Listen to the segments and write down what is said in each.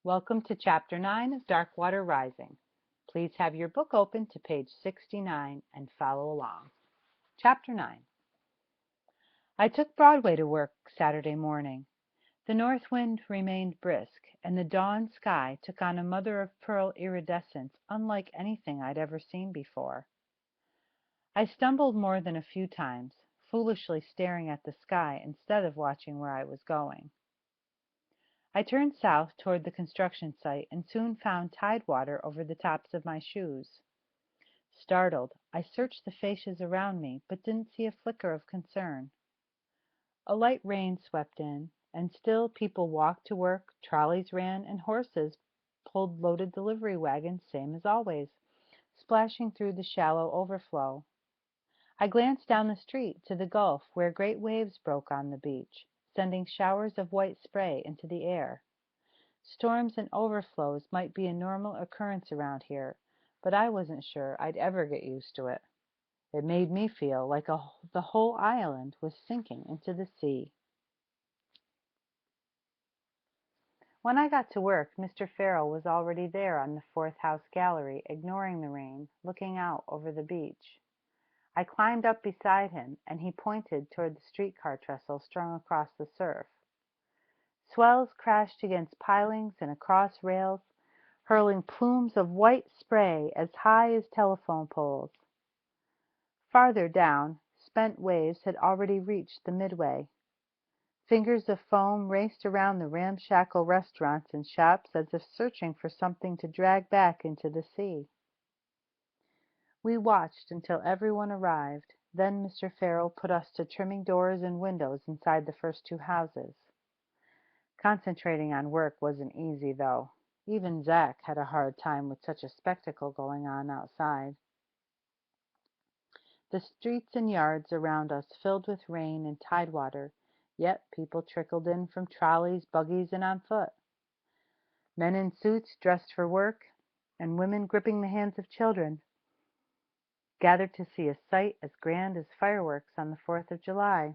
Welcome to Chapter 9 of Darkwater Rising. Please have your book open to page 69 and follow along. Chapter 9. I took Broadway to work Saturday morning. The north wind remained brisk, and the dawn sky took on a mother-of-pearl iridescence unlike anything I'd ever seen before. I stumbled more than a few times, foolishly staring at the sky instead of watching where I was going. I turned south toward the construction site and soon found tidewater over the tops of my shoes. Startled, I searched the faces around me, but didn't see a flicker of concern. A light rain swept in, and still people walked to work, trolleys ran, and horses pulled loaded delivery wagons, same as always, splashing through the shallow overflow. I glanced down the street to the Gulf, where great waves broke on the beach, sending showers of white spray into the air. Storms and overflows might be a normal occurrence around here, but I wasn't sure I'd ever get used to it. It made me feel like the whole island was sinking into the sea. When I got to work, Mr. Farrell was already there on the fourth house gallery, ignoring the rain, looking out over the beach. I climbed up beside him, and he pointed toward the streetcar trestle strung across the surf. Swells crashed against pilings and across rails, hurling plumes of white spray as high as telephone poles. Farther down, spent waves had already reached the midway. Fingers of foam raced around the ramshackle restaurants and shops as if searching for something to drag back into the sea. We watched until everyone arrived. Then Mr. Farrell put us to trimming doors and windows inside the first two houses. Concentrating on work wasn't easy, though. Even Zach had a hard time with such a spectacle going on outside. The streets and yards around us filled with rain and tidewater, yet people trickled in from trolleys, buggies, and on foot. Men in suits dressed for work, and women gripping the hands of children, gathered to see a sight as grand as fireworks on the 4th of July.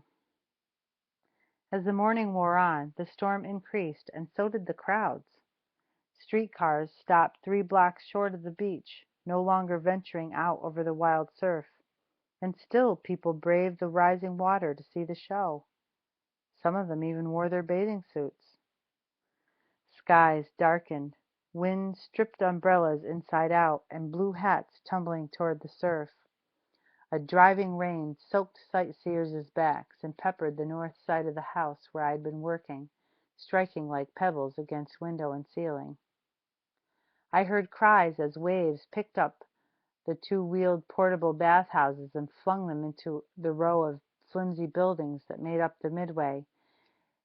As the morning wore on, the storm increased, and so did the crowds. Streetcars stopped 3 blocks short of the beach, no longer venturing out over the wild surf, and still people braved the rising water to see the show. Some of them even wore their bathing suits. Skies darkened, wind stripped umbrellas inside out, and blue hats tumbling toward the surf. A driving rain soaked sightseers' backs and peppered the north side of the house where I'd been working, striking like pebbles against window and ceiling. I heard cries as waves picked up the 2-wheeled portable bathhouses and flung them into the row of flimsy buildings that made up the midway,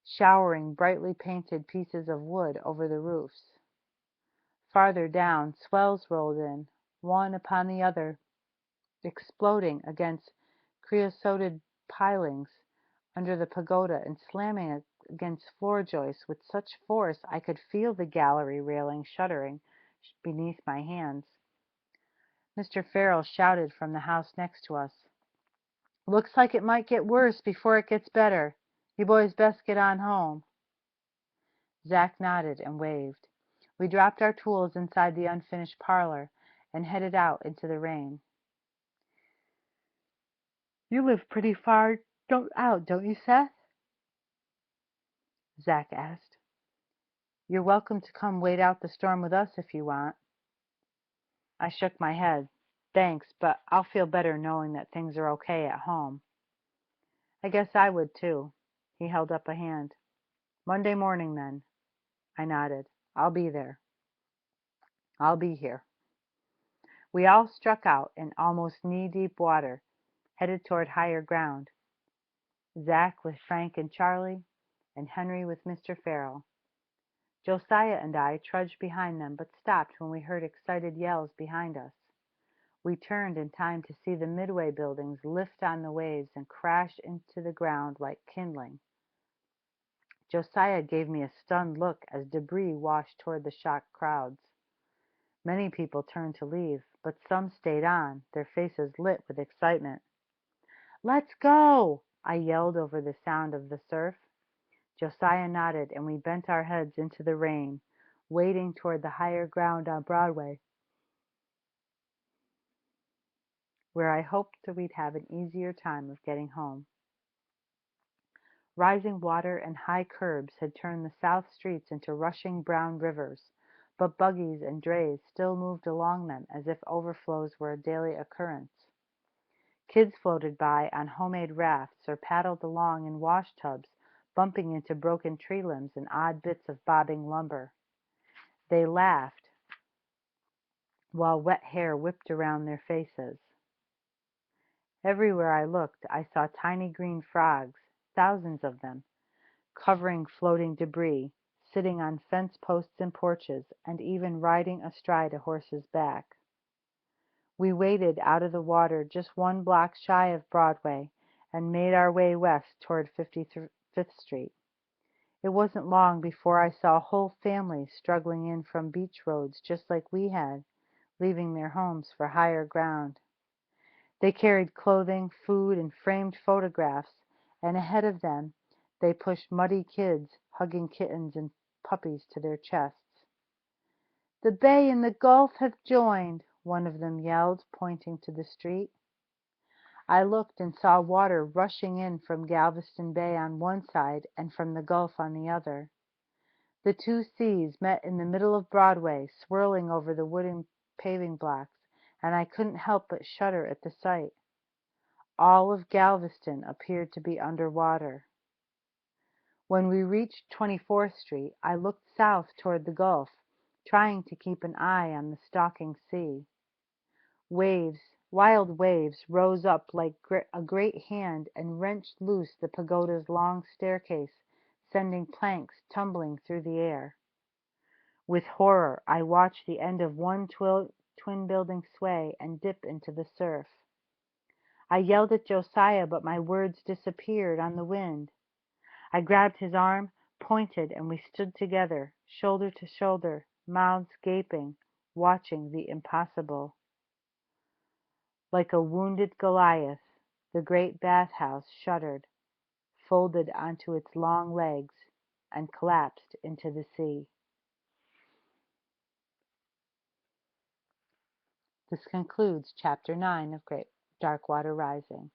showering brightly painted pieces of wood over the roofs. Farther down, swells rolled in, one upon the other, exploding against creosoted pilings under the pagoda and slamming against floor joists with such force I could feel the gallery railing shuddering beneath my hands. Mr. Farrell shouted from the house next to us, "Looks like it might get worse before it gets better. You boys best get on home." Zach nodded and waved. We dropped our tools inside the unfinished parlor and headed out into the rain. "You live pretty far out, don't you, Seth?" Zach asked. "You're welcome to come wait out the storm with us if you want." I shook my head. "Thanks, but I'll feel better knowing that things are okay at home." "I guess I would, too." He held up a hand. "Monday morning, then." I nodded. "I'll be there." "I'll be here." We all struck out in almost knee-deep water, headed toward higher ground. Zach with Frank and Charlie, and Henry with Mr. Farrell. Josiah and I trudged behind them, but stopped when we heard excited yells behind us. We turned in time to see the Midway buildings lift on the waves and crash into the ground like kindling. Josiah gave me a stunned look as debris washed toward the shocked crowds. Many people turned to leave, but some stayed on, their faces lit with excitement. "Let's go!" I yelled over the sound of the surf. Josiah nodded, and we bent our heads into the rain, wading toward the higher ground on Broadway, where I hoped that we'd have an easier time of getting home. Rising water and high curbs had turned the south streets into rushing brown rivers, but buggies and drays still moved along them as if overflows were a daily occurrence. Kids floated by on homemade rafts or paddled along in wash tubs, bumping into broken tree limbs and odd bits of bobbing lumber. They laughed while wet hair whipped around their faces. Everywhere I looked, I saw tiny green frogs, thousands of them, covering floating debris, sitting on fence posts and porches, and even riding astride a horse's back. We waded out of the water just one block shy of Broadway and made our way west toward 55th Street. It wasn't long before I saw whole families struggling in from beach roads just like we had, leaving their homes for higher ground. They carried clothing, food, and framed photographs, and ahead of them they pushed muddy kids, hugging kittens and puppies to their chests. "The bay and the Gulf have joined," one of them yelled, pointing to the street. I looked and saw water rushing in from Galveston Bay on one side and from the Gulf on the other. The two seas met in the middle of Broadway, swirling over the wooden paving blocks, and I couldn't help but shudder at the sight. All of Galveston appeared to be under water. When we reached 24th Street, I looked south toward the Gulf, trying to keep an eye on the stalking sea. Wild waves, rose up like a great hand and wrenched loose the pagoda's long staircase, sending planks tumbling through the air. With horror, I watched the end of one twin building sway and dip into the surf. I yelled at Josiah, but my words disappeared on the wind. I grabbed his arm, pointed, and we stood together, shoulder to shoulder, mouths gaping, watching the impossible. Like a wounded Goliath, the great bathhouse shuddered, folded onto its long legs, and collapsed into the sea. This concludes Chapter 9 of Great Darkwater Rising.